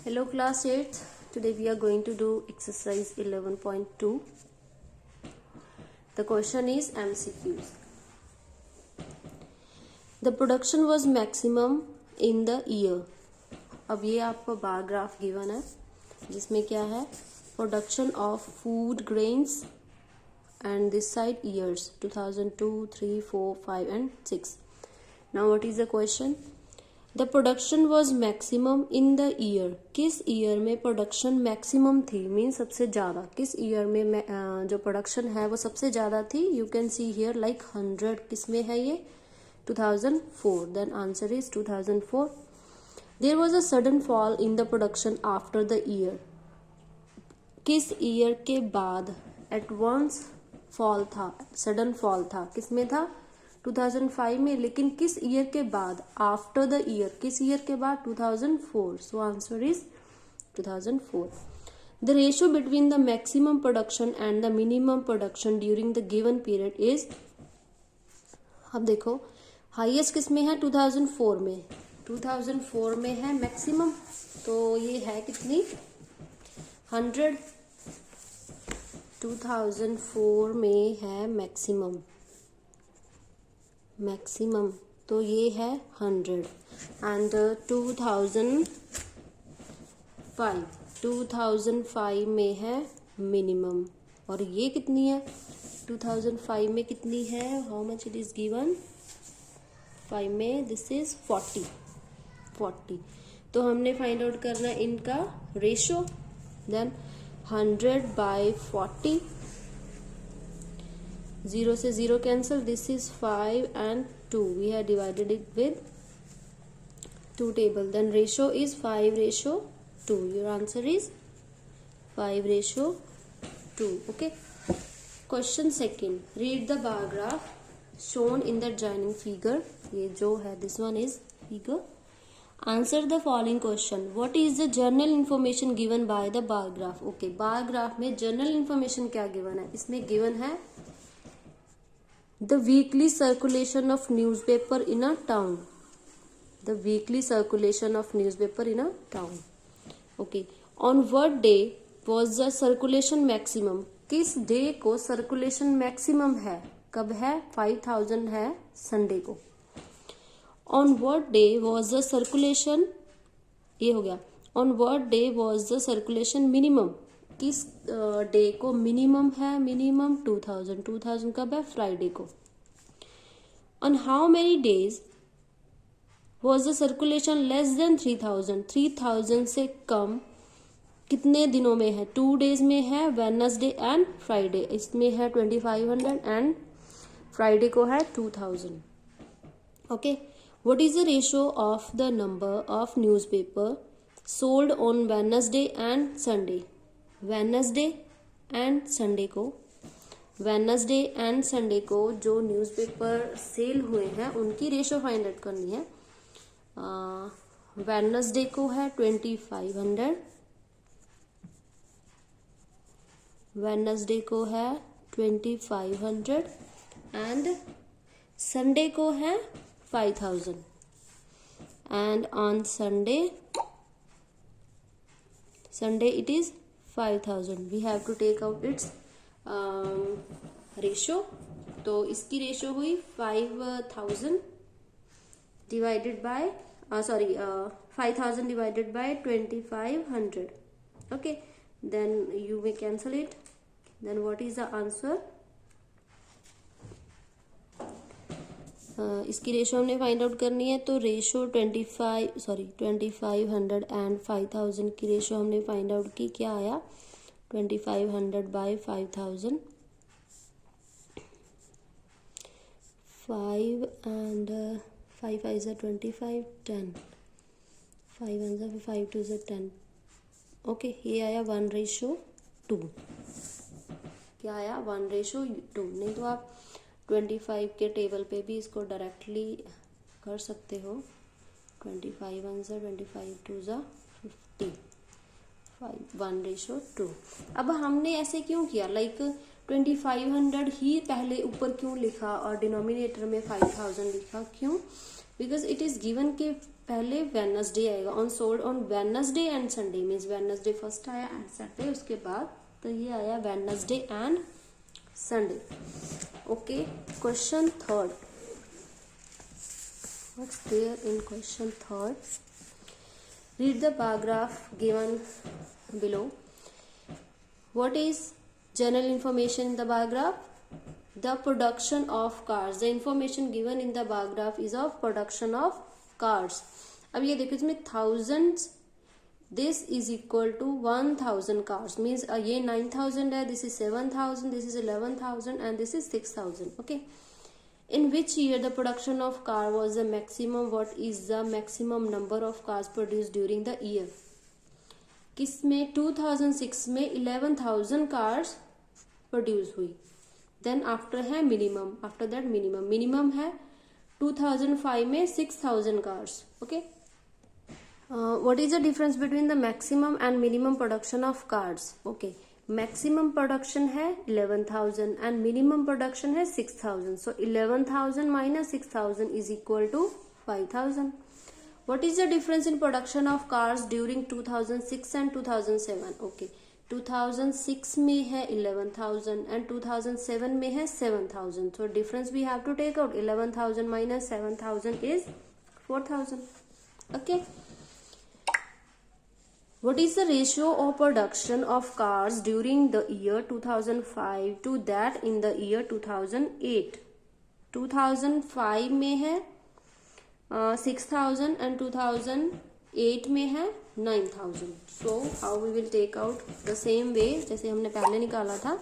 Hello class 8. Today we are going to do exercise 11.2. The question is MCQs. The production was maximum in the year. अब ये आपको bar graph given है जिसमें क्या है production of food grains and this side years 2002, 3, 4, 5 and 6. Now what is the question? The production was maximum in the year. किस year में production maximum थी मीन सबसे ज़्यादा किस ईयर में जो प्रोडक्शन है वो सबसे ज़्यादा थी. You can see here like 100 किस में है ये 2004. Then answer is 2004. There was a sudden fall in the production after the year. किस ईयर के बाद एट वंस फॉल था सडन फॉल था किस में था 2005 में. लेकिन किस ईयर के बाद आफ्टर द ईयर किस ईयर के बाद 2004. So answer is 2004. The ratio between the maximum production and the minimum production during the given period is. अब देखो हाईएस्ट किस में है 2004 में. 2004 में है मैक्सिमम तो ये है कितनी 100. 2004 में है मैक्सिमम तो ये है 100 एंड 2005 में है मिनिमम और ये कितनी है 2005 में कितनी है how much it is given 5 में दिस इज 40. तो हमने फाइंड आउट करना है इनका रेशो. Then 100 by 40. 0 से 0 cancel. This is 5 and 2. We have divided it with 2 table. Then ratio is 5:2. Your answer is 5:2. Okay. Question second. Read the bar graph shown in the joining figure. ये जो है this one is figure. Answer the following question. What is the general information given by the bar graph? Okay, bar graph में general information क्या given है. इसमें given है the weekly circulation of newspaper in a town. The weekly circulation of newspaper in a town. Okay. On what day was the circulation maximum? किस day को circulation maximum है कब है 5000 है संडे को. On what day was the circulation ये हो गया. On what day was the circulation minimum? किस डे को मिनिमम है मिनिमम 2000 कब है फ्राइडे को. On how many days was the circulation less than 3000 से कम कितने दिनों में है 2 days में है वेडनेसडे एंड फ्राइडे. इसमें है 2500 एंड फ्राइडे को है 2000. Okay. What is the ratio of the number of newspaper sold on Wednesday and Sunday? Wednesday and Sunday को जो न्यूज़पेपर सेल हुए हैं उनकी रेशो फाइंड आउट करनी है. वेडनेसडे को है 2500. वेडनेसडे को है 2500 एंड संडे को है 5000 and on Sunday it is 5000. we have to take out its ratio. तो इसकी रेशो हुई 5000 divided by 5000 divided by 2500. okay, then you may cancel it. then what is the answer? इसकी ratio हमने find out करनी है तो ratio 2500 and 5000 की ratio हमने फाइंड आउट की. क्या आया 2500 by 5000 5 and 5 is 25 10 5 and 5 2 is 10. Okay ये आया 1:2. क्या आया 1:2. नहीं तो आप 25 के टेबल पे भी इसको डायरेक्टली कर सकते हो. 25 1 25 2 50 1:2. अब हमने ऐसे क्यों किया लाइक 2500 ही पहले ऊपर क्यों लिखा और डिनोमिनेटर में 5000 लिखा क्यों. बिकॉज इट इज गिवन के पहले वेडनेसडे आएगा, on sold on Wednesday and Sunday, means Wednesday first आया एंड सैटरडे उसके बाद, तो ये आया Wednesday and Sunday. Okay, question third, what's there in question third? Read the paragraph given below. What is general information in the paragraph? The production of cars. The information given in the paragraph is of production of cars. अब ये देखो इसमें thousands, this is equal to 1000 cars, means ये 9000 है, this is 7000, this is 11000 and this is 6000. Okay, in which year the production of car was the maximum? What is the maximum number of cars produced during the year? किसमें 2006 में 11,000 cars produce हुई। Then after है minimum, after that minimum है 2005 में 6,000 cars. Okay, what is the difference between the maximum and minimum production of cars? Okay, maximum production है 11,000 and minimum production है 6,000, so 11,000 minus 6,000 is equal to 5,000। What is the difference in production of cars during 2006 and 2007? Okay, 2006 में है 11,000 and 2007 में है 7,000. So difference we have to take out. 11,000 minus 7,000 is 4,000. Okay. What is the ratio of production of cars during the year 2005 to that in the year 2008? 2005 में है 6,000 and 2008 में है 9,000. So how we will take out the same way जैसे हमने पहले निकाला था.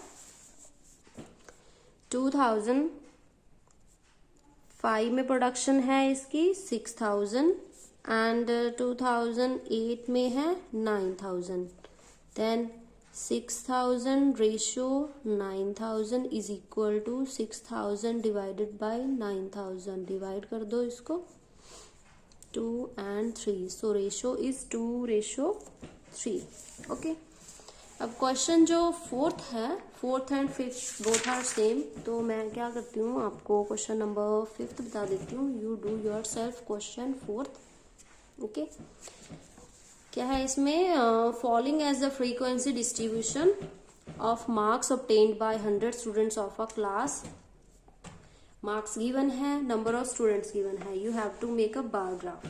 2005 में प्रोडक्शन है इसकी 6,000 and 2008 में है 9,000. Then 6,000 ratio 9,000 is equal to 6,000 divided by 9,000. Divide कर दो इसको 2 and 3. So ratio is 2:3. Okay. अब क्वेश्चन जो fourth and fifth both are same, तो मैं क्या करती हूँ आपको क्वेश्चन नंबर 5 बता देती हूँ. You do yourself question 4th. Okay, क्या है इसमें? Following as the frequency distribution of marks obtained by 100 students of a class. Marks given है, नंबर ऑफ स्टूडेंट्स गिवन है. You have to make a bar graph.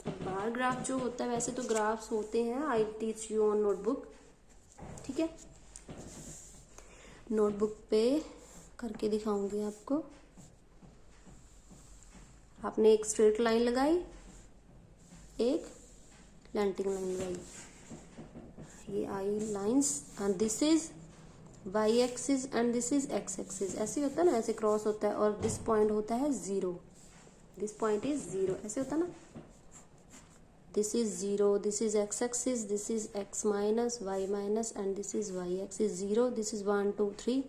Bar graph जो होता है, वैसे तो ग्राफ्स होते हैं, I teach you on notebook. ठीक है, नोटबुक पे करके दिखाऊंगी आपको. आपने एक स्ट्रेट लाइन लगाई, एक स्लैंटिंग लाइन लगाई, ये आई lines and this is y axis and this is x axis. ऐसे होता है ना, ऐसे क्रॉस होता है और दिस पॉइंट होता है 0. दिस पॉइंट इज 0, ऐसे होता है ना. This is 0, this is x axis, this is x minus y minus and this is y axis. 0, this is 1 2 3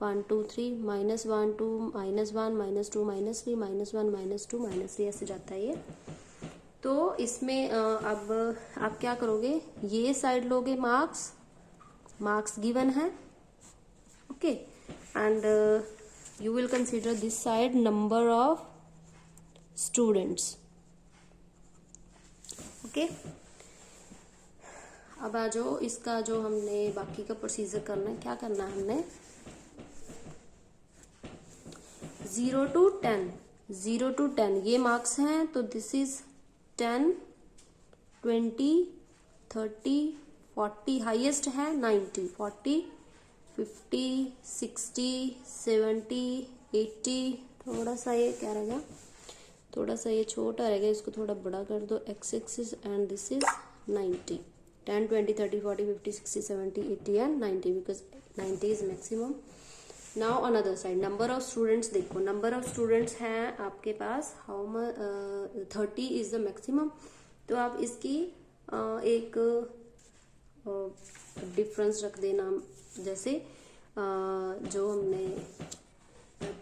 1 2 3 minus 1 2 minus 1 minus 2 minus 3 minus 1 minus 2 minus 3, ऐसे जाता है ये. तो इसमें अब आप क्या करोगे, ये साइड लोगे मार्क्स गिवन है. Okay, and you will consider this side number of students. Okay, अब आ जाओ, इसका जो हमने बाकी का प्रोसीजर करना है, क्या करना है हमने? 0 to 10 ये मार्क्स हैं, तो दिस इज 10 20 30 40, हाईएस्ट है 90 40 50 60 70 80. थोड़ा सा ये क्या रहेगा, थोड़ा सा ये छोटा रहेगा, इसको थोड़ा बड़ा कर दो. x axis and this is 90. 10 20 30 40 50 60 70 80 and 90, because 90 is maximum. Now another side, number of students देखो. नंबर ऑफ स्टूडेंट्स हैं आपके पास, how much 30 is the maximum. तो आप इसकी एक डिफरेंस रख देना, जैसे जो हमने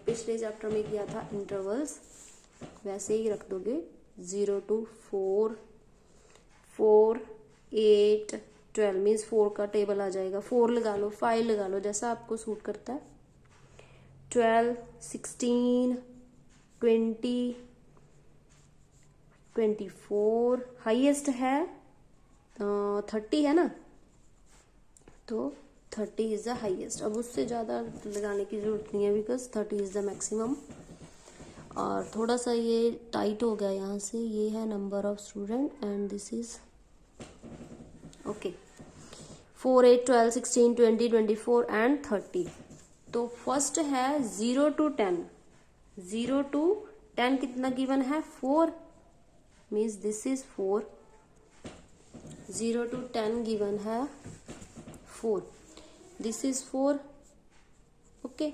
पिछले चैप्टर में किया था इंटरवल्स, वैसे ही रख दोगे. 0 to 4 4 8 12 मीन्स 4 का टेबल आ जाएगा. 4 लगा लो, 5 लगा लो, जैसा आपको सूट करता है. 12 16 20 24, हाईएस्ट है 30 है ना, तो 30 इज द हाईएस्ट। अब उससे ज़्यादा लगाने की जरूरत नहीं है बिकॉज 30 इज द मैक्सिमम। और थोड़ा सा ये टाइट हो गया यहाँ से, ये है number of student and this is okay 4, 8, 12, 16, 20, 24 and 30। तो फर्स्ट है 0 to 10। 0 to 10 कितना गिवन है? 4 means this is 4। 0 to 10 given है 4, this is 4। Okay,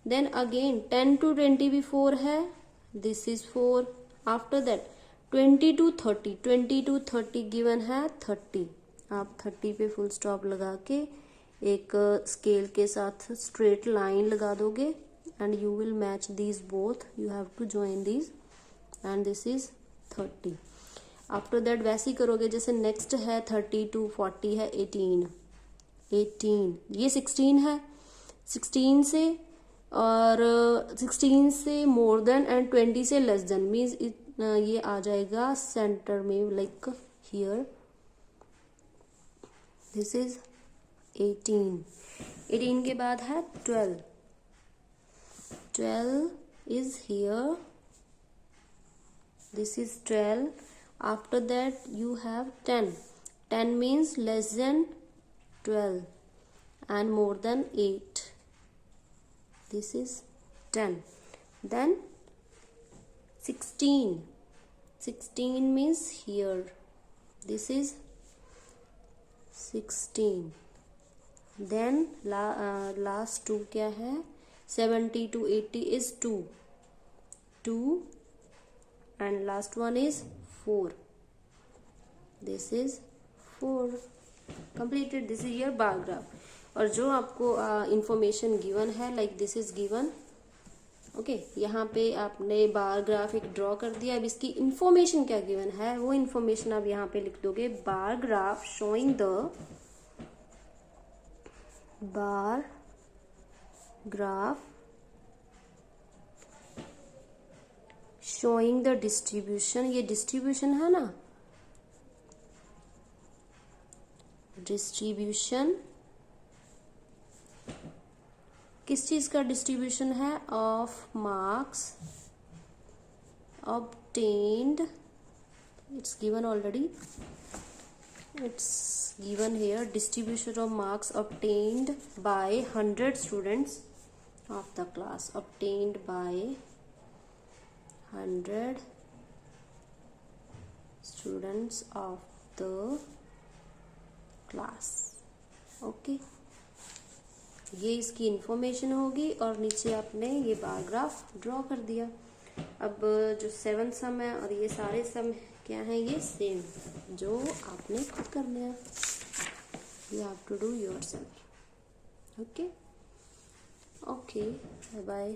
then again 10 to 20 भी 4 है, this is 4। After that 20 to 30, 20 to 30 given है 30। आप 30 पे फुल स्टॉप लगा के एक स्केल के साथ स्ट्रेट लाइन लगा दोगे and you will match these both, you have to join these and this is 30। After that वैसे ही करोगे जैसे नेक्स्ट है 30 to 40 है 18, ये 16 है, 16 से और 16 से मोर देन एंड 20 से लेस देन मीन्स ये आ जाएगा सेंटर में लाइक हियर, दिस इज 18 के बाद है 12 is here, this is 12। After that you have 10 means less than 12 and more than 8, this is 10। then 16 means here, this is 16। then last 2 क्या है? 70 to 80 is 2 and last one is 4, this is 4। completed, this is your bar graph। और जो आपको information given है like this is given, okay, यहाँ पे आपने bar graph एक ड्रॉ कर दिया। अब इसकी इंफॉर्मेशन क्या गिवन है वो इंफॉर्मेशन आप यहाँ पे लिख दोगे, bar graph showing the bar graph showing the distribution, ये डिस्ट्रीब्यूशन है ना, डिस्ट्रीब्यूशन किस चीज का डिस्ट्रीब्यूशन है? Of marks obtained, it's given already, it's given here, distribution of marks obtained by 100 students of the class, obtained by 100 students of the class. Okay, ये इसकी information होगी और नीचे आपने ये बार ग्राफ ड्रॉ कर दिया। अब जो 7th सम है और ये सारे सम क्या हैं? ये सेम जो आपने खुद करना है, you have to do yourself. Okay, bye bye.